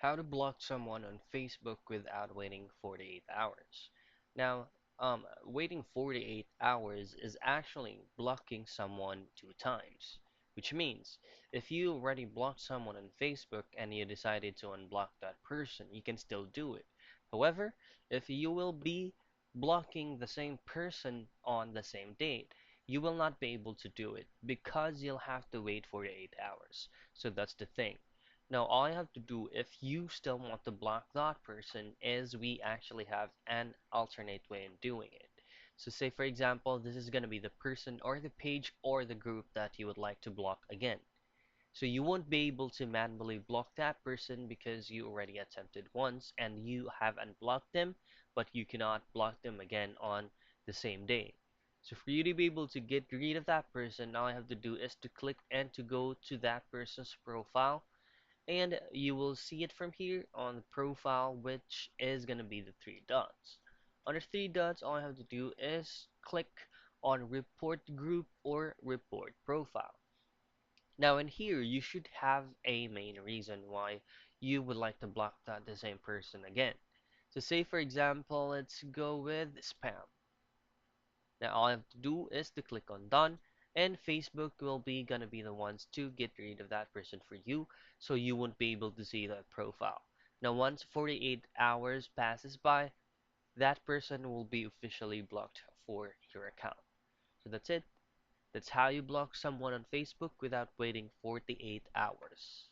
How to block someone on Facebook without waiting 48 hours. Now, waiting 48 hours is actually blocking someone two times, which means if you already blocked someone on Facebook and you decided to unblock that person, you can still do it. However, if you will be blocking the same person on the same date, you will not be able to do it because you'll have to wait 48 hours. So that's the thing. Now, all you have to do if you still want to block that person is we actually have an alternate way in doing it. So say for example, this is going to be the person or the page or the group that you would like to block again. So you won't be able to manually block that person because you already attempted once and you have unblocked them, but you cannot block them again on the same day. So for you to be able to get rid of that person, all you have to do is to click and to go to that person's profile, and you will see it from here on the profile, which is going to be the three dots. On the three dots, all I have to do is click on report group or report profile. Now in here, you should have a main reason why you would like to block the same person again. So say for example, let's go with spam. Now all I have to do is to click on done, and Facebook will be gonna be the ones to get rid of that person for you, so you won't be able to see that profile. Now once 48 hours passes by, that person will be officially blocked for your account. So that's it. That's how you block someone on Facebook without waiting 48 hours.